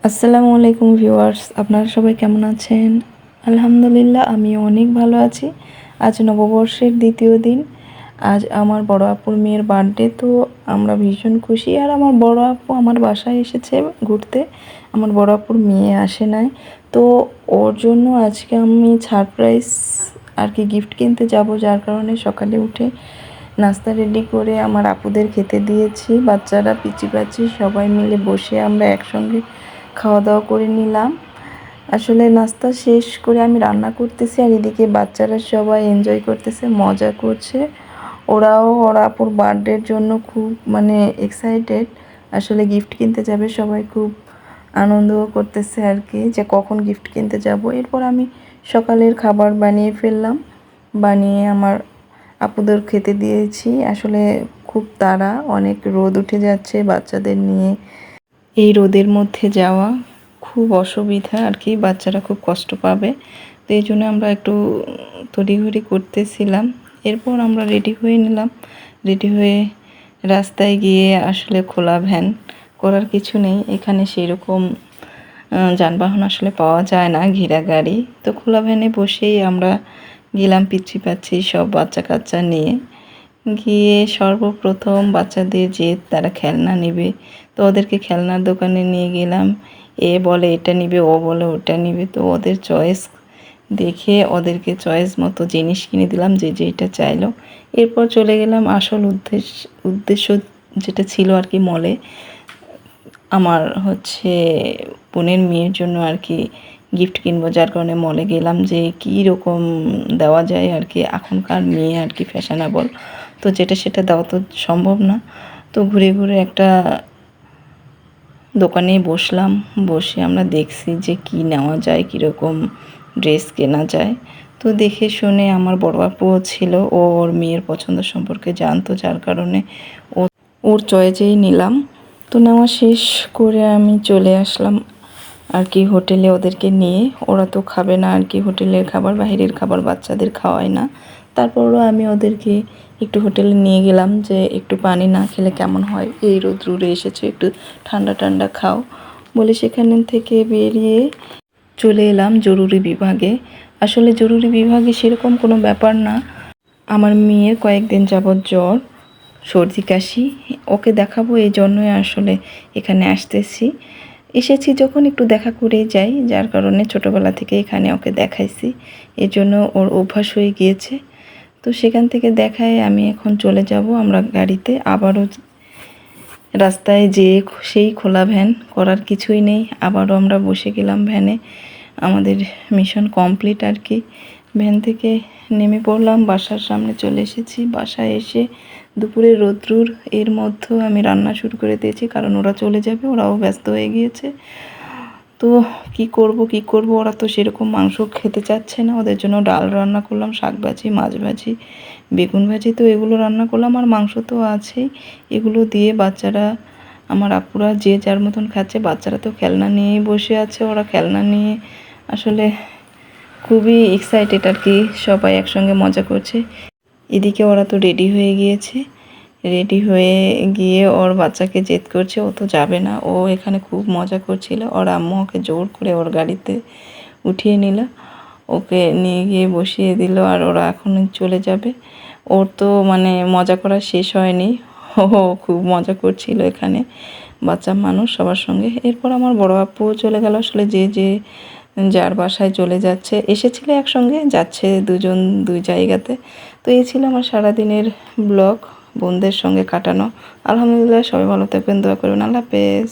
আসসালামু আলাইকুম ভিউয়ার্স, আপনারা সবাই কেমন আছেন? আলহামদুলিল্লাহ, আমি অনেক ভালো আছি। আজ নববর্ষের দ্বিতীয় দিন। আজ আমার বড় আপুর মেয়ের বার্থডে, তো আমরা ভীষণ খুশি। আর আমার বড় আপু আমার বাসায় এসেছে ঘুরতে। আমার বড় আপুর মেয়ে আসে নাই, তো ওর জন্য আজকে আমি সারপ্রাইজ আর কি গিফট কিনতে যাব, যার কারণে সকালে উঠে নাস্তা রেডি করে আমার আপুদের খেতে দিয়েছি। বাচ্চারা পিচি পাচি সবাই মিলে বসে আমরা একসঙ্গে খাওয়া দাওয়া করে নিলাম। আসলে নাস্তা শেষ করে আমি রান্না করতেছি, আর এদিকে বাচ্চারা সবাই এনজয় করতেছে, মজা করছে। ওরা আপুর বার্থডের জন্য খুব এক্সাইটেড। আসলে গিফট কিনতে যাবে, সবাই খুব আনন্দ করতেছে আর কি, যে কখন গিফট কিনতে যাব। এরপর আমি সকালের খাবার বানিয়ে ফেললাম, বানিয়ে আমার আপুদের খেতে দিয়েছি। আসলে খুব তাড়া, অনেক রোদ উঠে যাচ্ছে, বাচ্চাদের নিয়ে এই রোদের মধ্যে যাওয়া খুব অসুবিধা আর কি, বাচ্চারা খুব কষ্ট পাবে। তো এই জন্য আমরা একটু তড়িঘড়ি করতেছিলাম। এরপর আমরা রেডি হয়ে নিলাম। রেডি হয়ে রাস্তায় গিয়ে আসলে খোলা ভ্যান করার কিছু নেই, এখানে সেরকম যানবাহন আসলে পাওয়া যায় না, ঘেরা গাড়ি। তো খোলা ভ্যানে বসেই আমরা গেলাম পিচ্ছি পাচ্ছি সব বাচ্চা কাচ্চা নিয়ে। গিয়ে সর্বপ্রথম বাচ্চাদের যে তারা খেলনা নেবে, তো ওদেরকে খেলনার দোকানে নিয়ে গেলাম। এ বলে এটা নিবে, ও বলে ওটা নিবে, তো ওদের চয়েস দেখে ওদেরকে চয়েস মতো জিনিস কিনে দিলাম, যে যেটা চাইলো। এরপর চলে গেলাম আসল উদ্দেশ্য যেটা ছিল আর কি, মলে। আমার বোনের মেয়ের জন্য আর কি গিফট কিনবো, যার কারণে মলে গেলাম, যে কী রকম দেওয়া যায় আর কি। এখনকার মেয়ে আর কি ফ্যাশনেবল, তো যেটা সেটা দেওয়া তো সম্ভব না। তো ঘুরে ঘুরে একটা দোকানে বসলাম, বসে আমরা দেখছি যে কি নেওয়া যায়, কীরকম ড্রেস কেনা যায়। তো দেখে শুনে আমার বড় আপুও ছিল, ও ওর মেয়ের পছন্দ সম্পর্কে জানতো, যার কারণে ওর চয়েসেই নিলাম। তো নেওয়া শেষ করে আমি চলে আসলাম আর কি হোটেলে ওদেরকে নিয়ে। ওরা তো খাবে না আর কি হোটেলের খাবার, বাইরের খাবার বাচ্চাদের খাওয়ায় না। তারপরও আমি ওদেরকে একটু হোটেলে নিয়ে গেলাম, যে একটু পানি না খেলে কেমন হয়, এই রোদ্রে এসেছে, একটু ঠান্ডা ঠান্ডা খাও বলে সেখান থেকে বেরিয়ে চলে এলাম জরুরি বিভাগে। আসলে জরুরি বিভাগে সেরকম কোনো ব্যাপার না, আমার মেয়ের কয়েকদিন যাবৎ জ্বর, সর্দি কাশি, ওকে দেখাবো এই জন্যই আসলে এখানে এসেছি যখন একটু দেখা করে যাই, যার কারণে ছোটোবেলা থেকে এখানে ওকে দেখাইছি, এই জন্য ওর অভ্যাস হয়ে গিয়েছে। তো সেখান থেকে দেখায় আমি এখন চলে যাব আমরা গাড়িতে। আবারও রাস্তায় যেয়ে সেই খোলা ভ্যান করার কিছুই নেই, আবারও আমরা বসে গেলাম ভ্যানে। আমাদের মিশন কমপ্লিট আর কি। ভ্যান থেকে নেমে পড়লাম, বাসার সামনে চলে এসেছি। বাসায় এসে দুপুরে রোদ্রুর এর মধ্যেও আমি রান্না শুরু করে দিয়েছি, কারণ ওরা চলে যাবে, ওরাও ব্যস্ত হয়ে গিয়েছে। তো কি করব, ওরা তো সেরকম মাংস খেতে চাচ্ছে না, ওদের জন্য ডাল রান্না করলাম, শাক ভাজি, মাছ ভাজি, বেগুন ভাজি, তো এগুলো রান্না করলাম। আর মাংস তো আছেই, এগুলো দিয়ে বাচ্চারা আমার আপুরা যে যার মতন খাচ্ছে। বাচ্চারা তো খেলনা নিয়েই বসে আছে, ওরা খেলনা নিয়ে আসলে খুবই এক্সাইটেড আর কি, সবাই একসঙ্গে মজা করছে। এদিকে ওরা তো রেডি হয়ে গিয়েছে, রেডি হয়ে গিয়ে ওর বাচ্চাকে জেদ করছে, ও তো যাবে না, ও এখানে খুব মজা করছিল। ওর আম্মু ওকে জোর করে ওর গাড়িতে উঠিয়ে নিল, ওকে নিয়ে গিয়ে বসিয়ে দিল, আর ওরা এখন চলে যাবে। ওর তো মজা করা শেষ হয়নি, ও খুব মজা করছিল এখানে, বাচ্চা মানুষ সবার সঙ্গে। এরপর আমার বড় আপুও চলে গেল, আসলে যে যার বাসায় চলে যাচ্ছে, এসেছিল একসঙ্গে, যাচ্ছে দুজন দুই জায়গাতে। তো এই ছিল আমার সারাদিনের ব্লগ, বোনদের সঙ্গে কাটানো। আলহামদুলিল্লাহ, সবাই ভালো থাকবেন, দোয়া করবেন। আল্লাহ হাফেজ।